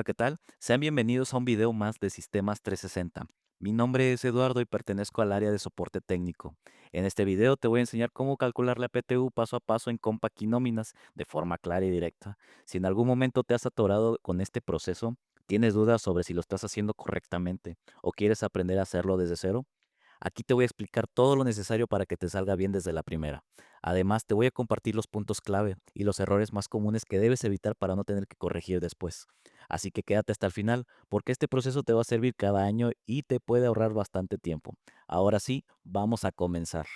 ¿qué tal? Sean bienvenidos a un video más de Sistemas 360. Mi nombre es Eduardo y pertenezco al área de soporte técnico. En este video te voy a enseñar cómo calcular la PTU paso a paso en Compact y Nóminas de forma clara y directa. Si en algún momento te has atorado con este proceso, tienes dudas sobre si lo estás haciendo correctamente o quieres aprender a hacerlo desde cero, aquí te voy a explicar todo lo necesario para que te salga bien desde la primera. Además, te voy a compartir los puntos clave y los errores más comunes que debes evitar para no tener que corregir después. Así que quédate hasta el final, porque este proceso te va a servir cada año y te puede ahorrar bastante tiempo. Ahora sí, vamos a comenzar.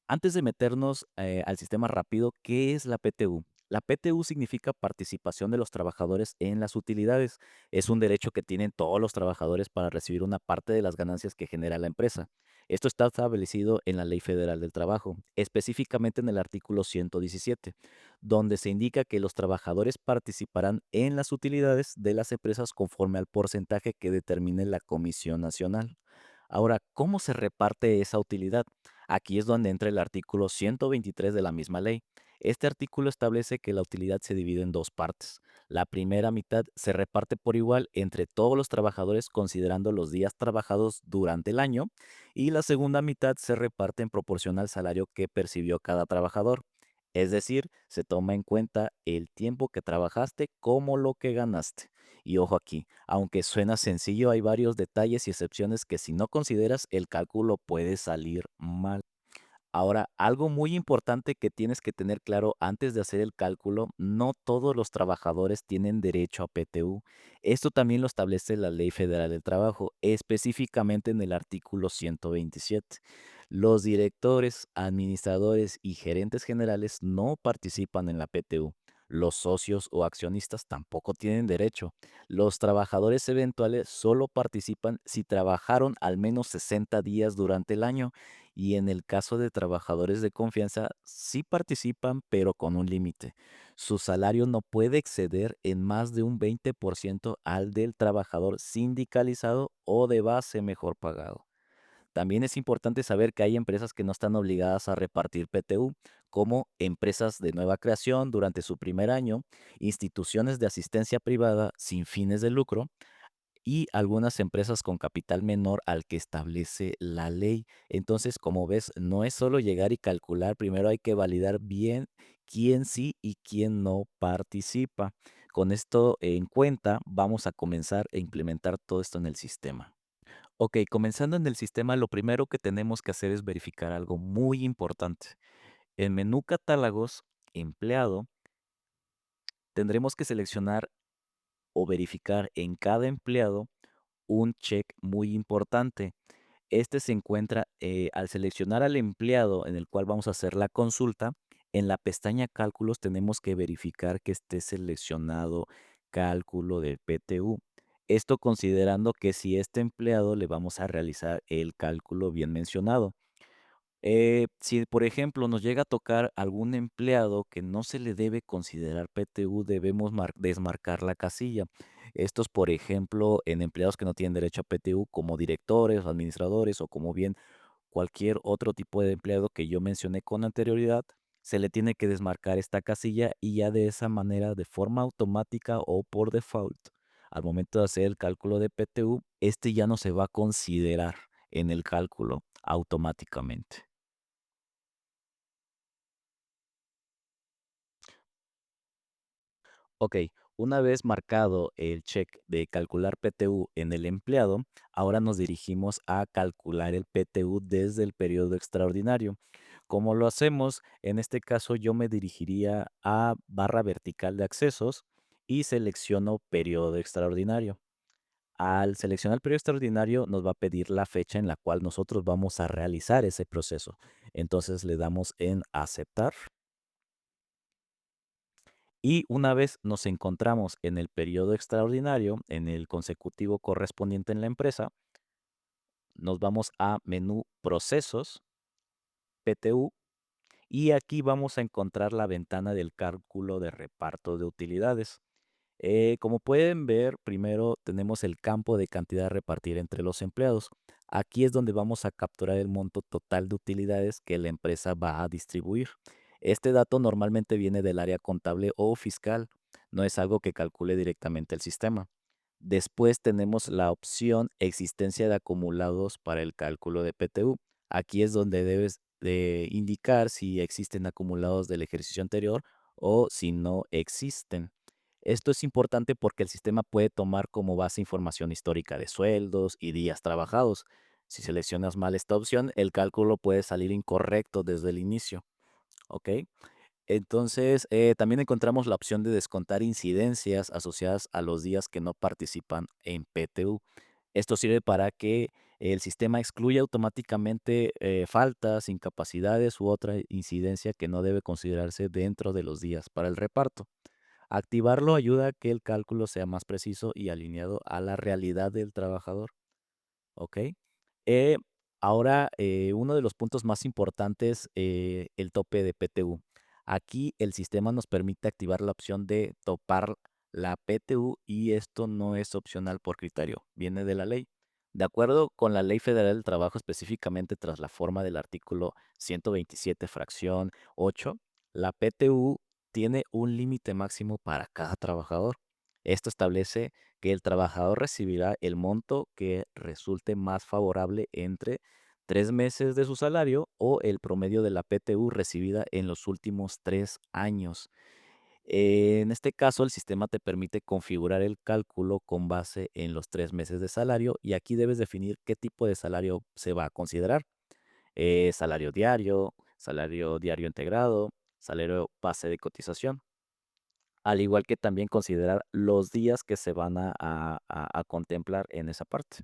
Antes de meternos al sistema rápido, ¿qué es la PTU? La PTU significa participación de los trabajadores en las utilidades. Es un derecho que tienen todos los trabajadores para recibir una parte de las ganancias que genera la empresa. Esto está establecido en la Ley Federal del Trabajo, específicamente en el artículo 117, donde se indica que los trabajadores participarán en las utilidades de las empresas conforme al porcentaje que determine la Comisión Nacional. Ahora, ¿cómo se reparte esa utilidad? Aquí es donde entra el artículo 123 de la misma ley. Este artículo establece que la utilidad se divide en dos partes. La primera mitad se reparte por igual entre todos los trabajadores considerando los días trabajados durante el año y la segunda mitad se reparte en proporción al salario que percibió cada trabajador. Es decir, se toma en cuenta el tiempo que trabajaste como lo que ganaste. Y ojo aquí, aunque suena sencillo, hay varios detalles y excepciones que si no consideras, el cálculo puede salir mal. Ahora, algo muy importante que tienes que tener claro antes de hacer el cálculo, no todos los trabajadores tienen derecho a PTU. Esto también lo establece la Ley Federal del Trabajo, específicamente en el artículo 127. Los directores, administradores y gerentes generales no participan en la PTU. Los socios o accionistas tampoco tienen derecho. Los trabajadores eventuales solo participan si trabajaron al menos 60 días durante el año y en el caso de trabajadores de confianza, sí participan, pero con un límite. Su salario no puede exceder en más de un 20% al del trabajador sindicalizado o de base mejor pagado. También es importante saber que hay empresas que no están obligadas a repartir PTU, como empresas de nueva creación durante su primer año, instituciones de asistencia privada sin fines de lucro, y algunas empresas con capital menor al que establece la ley. Entonces, como ves, no es solo llegar y calcular, primero hay que validar bien quién sí y quién no participa. Con esto en cuenta, vamos a comenzar a implementar todo esto en el sistema. Ok, comenzando en el sistema, lo primero que tenemos que hacer es verificar algo muy importante. En menú catálogos, empleado, tendremos que seleccionar o verificar en cada empleado un check muy importante. Este se encuentra al seleccionar al empleado en el cual vamos a hacer la consulta. En la pestaña Cálculos tenemos que verificar que esté seleccionado Cálculo del PTU. Esto considerando que si este empleado le vamos a realizar el cálculo bien mencionado. Si, por ejemplo, nos llega a tocar algún empleado que no se le debe considerar PTU, debemos desmarcar la casilla. Estos, por ejemplo, en empleados que no tienen derecho a PTU, como directores, administradores o como bien cualquier otro tipo de empleado que yo mencioné con anterioridad, se le tiene que desmarcar esta casilla y ya de esa manera, de forma automática o por default, al momento de hacer el cálculo de PTU, este ya no se va a considerar en el cálculo automáticamente. Ok, una vez marcado el check de calcular PTU en el empleado, ahora nos dirigimos a calcular el PTU desde el periodo extraordinario. ¿Cómo lo hacemos? En este caso yo me dirigiría a barra vertical de accesos y selecciono periodo extraordinario. Al seleccionar el periodo extraordinario nos va a pedir la fecha en la cual nosotros vamos a realizar ese proceso. Entonces le damos en aceptar. Y una vez nos encontramos en el periodo extraordinario, en el consecutivo correspondiente en la empresa, nos vamos a menú Procesos, PTU, y aquí vamos a encontrar la ventana del cálculo de reparto de utilidades. Como pueden ver, primero tenemos el campo de cantidad a repartir entre los empleados. Aquí es donde vamos a capturar el monto total de utilidades que la empresa va a distribuir. Este dato normalmente viene del área contable o fiscal. no es algo que calcule directamente el sistema. Después tenemos la opción existencia de acumulados para el cálculo de PTU. Aquí es donde debes de indicar si existen acumulados del ejercicio anterior o si no existen. Esto es importante porque el sistema puede tomar como base información histórica de sueldos y días trabajados. Si seleccionas mal esta opción, el cálculo puede salir incorrecto desde el inicio, ¿ok? Entonces, también encontramos la opción de descontar incidencias asociadas a los días que no participan en PTU. Esto sirve para que el sistema excluya automáticamente faltas, incapacidades u otra incidencia que no debe considerarse dentro de los días para el reparto. Activarlo ayuda a que el cálculo sea más preciso y alineado a la realidad del trabajador. ¿Ok? Eh, Ahora, uno de los puntos más importantes, el tope de PTU. Aquí el sistema nos permite activar la opción de topar la PTU y esto no es opcional por criterio, viene de la ley. De acuerdo con la Ley Federal del Trabajo, específicamente tras la forma del artículo 127, fracción 8, la PTU tiene un límite máximo para cada trabajador. Esto establece que el trabajador recibirá el monto que resulte más favorable entre 3 meses de su salario o el promedio de la PTU recibida en los últimos 3 años. En este caso, el sistema te permite configurar el cálculo con base en los 3 meses de salario y aquí debes definir qué tipo de salario se va a considerar. Salario diario integrado, salario base de cotización, al igual que también considerar los días que se van a contemplar en esa parte,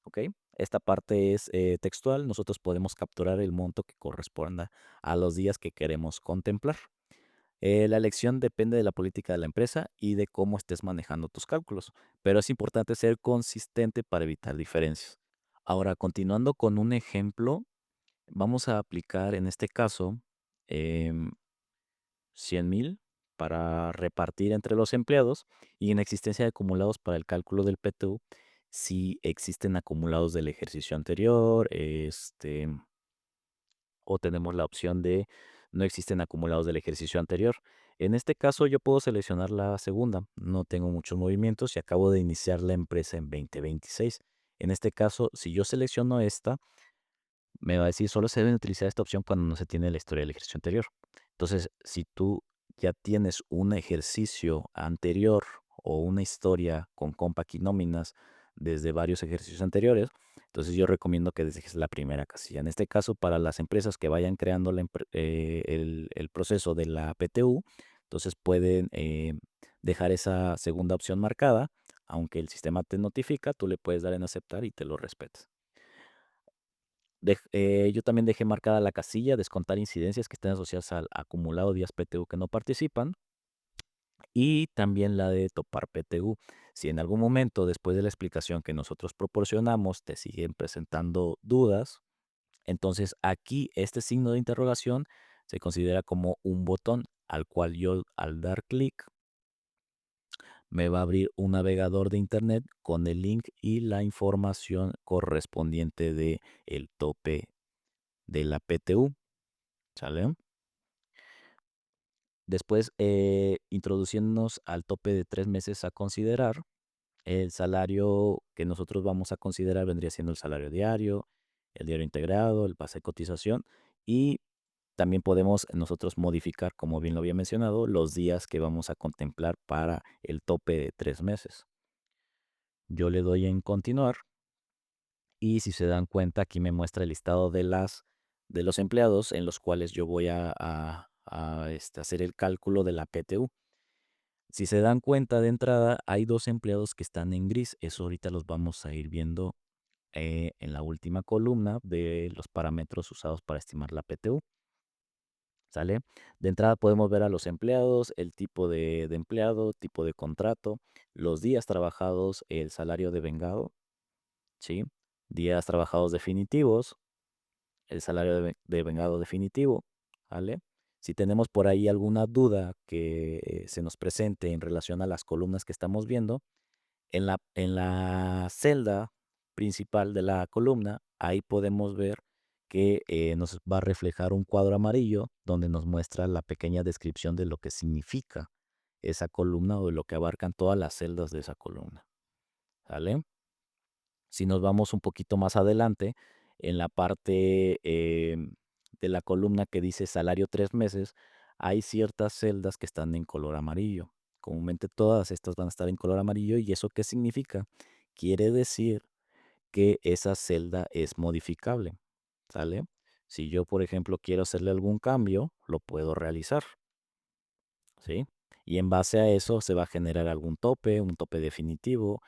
¿ok? Esta parte es textual, nosotros podemos capturar el monto que corresponda a los días que queremos contemplar. La elección depende de la política de la empresa y de cómo estés manejando tus cálculos, pero es importante ser consistente para evitar diferencias. Ahora, continuando con un ejemplo, vamos a aplicar en este caso em, 100,000 para repartir entre los empleados y en existencia de acumulados para el cálculo del PTU si existen acumulados del ejercicio anterior, o tenemos la opción de no existen acumulados del ejercicio anterior. En este caso yo puedo seleccionar la segunda, no tengo muchos movimientos y acabo de iniciar la empresa en 2026. En este caso, si yo selecciono esta, me va a decir, solo se deben utilizar esta opción cuando no se tiene la historia del ejercicio anterior. Entonces, si tú ya tienes un ejercicio anterior o una historia con Compact y nóminas desde varios ejercicios anteriores, entonces yo recomiendo que dejes la primera casilla. En este caso, para las empresas que vayan creando el proceso de la PTU, entonces pueden dejar esa segunda opción marcada. Aunque el sistema te notifica, tú le puedes dar en aceptar y te lo respetas. Yo también dejé marcada la casilla, descontar incidencias que estén asociadas al acumulado días PTU que no participan y también la de topar PTU. Si en algún momento después de la explicación que nosotros proporcionamos te siguen presentando dudas, entonces aquí este signo de interrogación se considera como un botón al cual yo al dar clic me va a abrir un navegador de internet con el link y la información correspondiente de el tope de la PTU. ¿Sale? Después, introduciéndonos al tope de 3 meses a considerar, el salario que nosotros vamos a considerar vendría siendo el diario integrado, el pase de cotización y también podemos nosotros modificar, como bien lo había mencionado, los días que vamos a contemplar para el tope de 3 meses. Yo le doy en continuar y si se dan cuenta, aquí me muestra el listado de los empleados en los cuales yo voy a hacer el cálculo de la PTU. Si se dan cuenta de entrada, hay dos empleados que están en gris. Eso ahorita los vamos a ir viendo en la última columna de los parámetros usados para estimar la PTU. ¿Sale? De entrada podemos ver a los empleados, el tipo de empleado, tipo de contrato, los días trabajados, el salario devengado, ¿sí? Días trabajados definitivos, el salario de vengado definitivo, ¿vale? Si tenemos por ahí alguna duda que se nos presente en relación a las columnas que estamos viendo, en la celda principal de la columna, ahí podemos ver que nos va a reflejar un cuadro amarillo donde nos muestra la pequeña descripción de lo que significa esa columna o de lo que abarcan todas las celdas de esa columna, ¿sale? Si nos vamos un poquito más adelante, en la parte de la columna que dice salario 3 meses, hay ciertas celdas que están en color amarillo. Comúnmente todas estas van a estar en color amarillo. ¿Y eso qué significa? Quiere decir que esa celda es modificable, ¿sale? Si yo, por ejemplo, quiero hacerle algún cambio, lo puedo realizar, ¿sí? Y en base a eso se va a generar algún tope, un tope definitivo,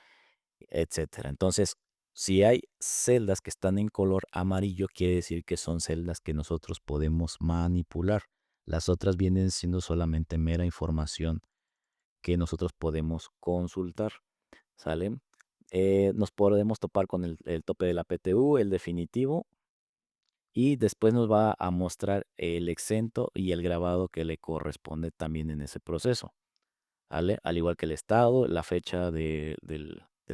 etcétera. Entonces, si hay celdas que están en color amarillo, quiere decir que son celdas que nosotros podemos manipular. Las otras vienen siendo solamente mera información que nosotros podemos consultar, ¿sale? Nos podemos topar con el tope de la PTU, el definitivo, y después nos va a mostrar el exento y el grabado que le corresponde también en ese proceso, ¿vale? Al igual que el estado, la fecha del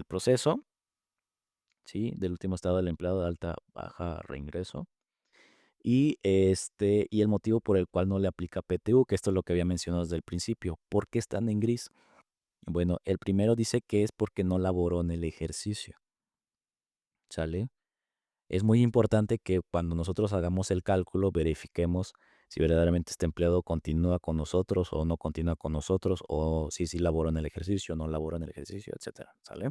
proceso, ¿sí? Del último estado del empleado de alta, baja, reingreso. Y el motivo por el cual no le aplica PTU, que esto es lo que había mencionado desde el principio. ¿Por qué están en gris? Bueno, el primero dice que es porque no laboró en el ejercicio, ¿sale? Es muy importante que cuando nosotros hagamos el cálculo verifiquemos si verdaderamente este empleado continúa con nosotros o no continúa con nosotros, o si sí laboró en el ejercicio, no laboró en el ejercicio, etcétera, ¿sale?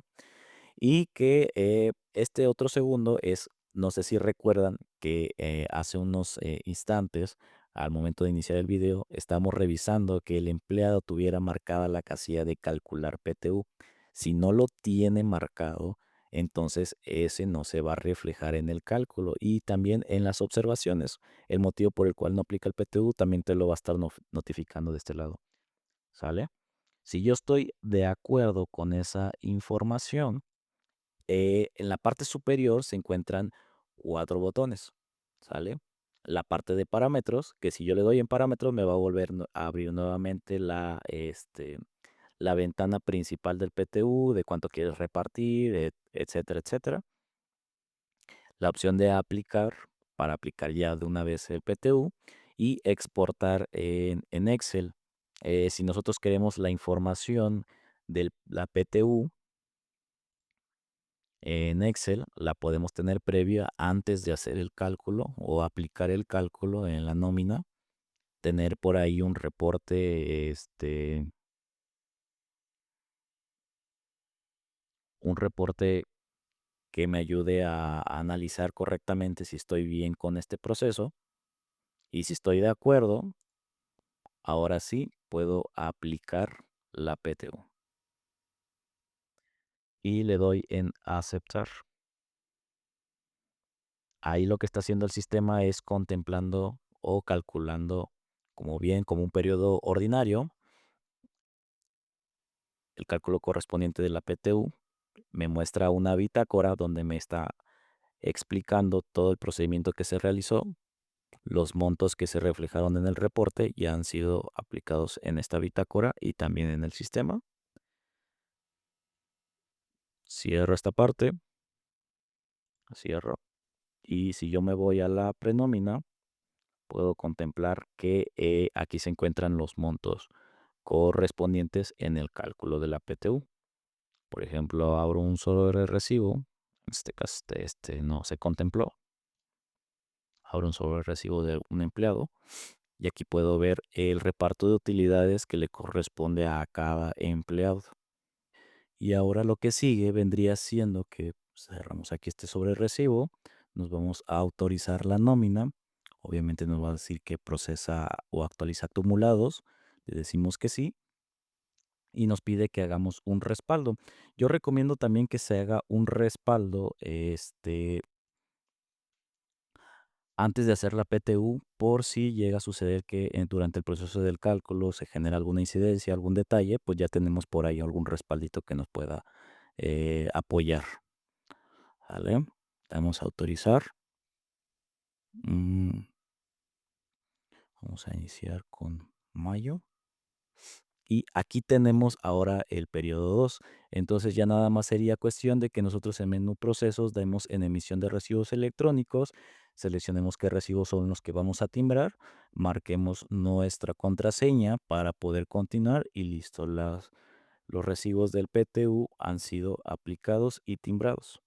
Y que este otro segundo es, no sé si recuerdan que hace unos instantes, al momento de iniciar el video, estamos revisando que el empleado tuviera marcada la casilla de calcular PTU. Si no lo tiene marcado, entonces ese no se va a reflejar en el cálculo y también en las observaciones. El motivo por el cual no aplica el PTU también te lo va a estar notificando de este lado. ¿Sale? Si yo estoy de acuerdo con esa información, en la parte superior se encuentran 4 botones, ¿sale? La parte de parámetros, que si yo le doy en parámetros me va a volver a abrir nuevamente la ventana principal del PTU, de cuánto quieres repartir, etcétera, etcétera. La opción de aplicar, para aplicar ya de una vez el PTU y exportar en Excel. Si nosotros queremos la información de la PTU, en Excel la podemos tener previa antes de hacer el cálculo o aplicar el cálculo en la nómina, tener por ahí un reporte que me ayude a analizar correctamente si estoy bien con este proceso, y si estoy de acuerdo, ahora sí puedo aplicar la PTU y le doy en aceptar. Ahí lo que está haciendo el sistema es contemplando o calculando como un periodo ordinario el cálculo correspondiente de la PTU. Me muestra una bitácora donde me está explicando todo el procedimiento que se realizó. Los montos que se reflejaron en el reporte ya han sido aplicados en esta bitácora y también en el sistema. Cierro esta parte, cierro. Y si yo me voy a la prenómina, puedo contemplar que aquí se encuentran los montos correspondientes en el cálculo de la PTU. Por ejemplo, abro un sobre recibo. En este caso, este no se contempló. Abro un sobre recibo de un empleado y aquí puedo ver el reparto de utilidades que le corresponde a cada empleado. Y ahora lo que sigue vendría siendo que cerramos aquí este sobre recibo, nos vamos a autorizar la nómina. Obviamente nos va a decir que procesa o actualiza acumulados. Le decimos que sí y nos pide que hagamos un respaldo. Yo recomiendo también que se haga un respaldo antes de hacer la PTU, por si llega a suceder que durante el proceso del cálculo se genera alguna incidencia, algún detalle, pues ya tenemos por ahí algún respaldito que nos pueda apoyar. ¿Vale? Vamos a autorizar. Mm, Vamos a iniciar con mayo. Y aquí tenemos ahora el periodo 2. Entonces ya nada más sería cuestión de que nosotros en menú procesos demos en emisión de recibos electrónicos. Seleccionemos qué recibos son los que vamos a timbrar, marquemos nuestra contraseña para poder continuar y listo. Los recibos del PTU han sido aplicados y timbrados.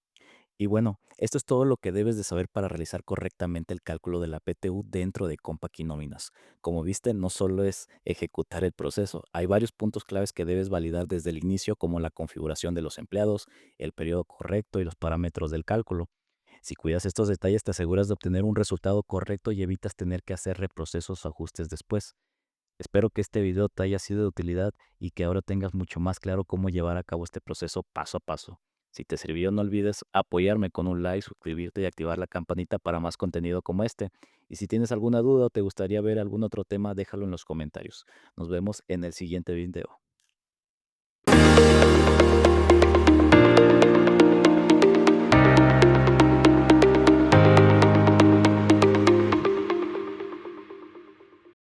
Y bueno, esto es todo lo que debes de saber para realizar correctamente el cálculo de la PTU dentro de Compaq y Nóminas. Como viste, no solo es ejecutar el proceso, hay varios puntos claves que debes validar desde el inicio, como la configuración de los empleados, el periodo correcto y los parámetros del cálculo. Si cuidas estos detalles, te aseguras de obtener un resultado correcto y evitas tener que hacer reprocesos o ajustes después. Espero que este video te haya sido de utilidad y que ahora tengas mucho más claro cómo llevar a cabo este proceso paso a paso. Si te sirvió, no olvides apoyarme con un like, suscribirte y activar la campanita para más contenido como este. Y si tienes alguna duda o te gustaría ver algún otro tema, déjalo en los comentarios. Nos vemos en el siguiente video.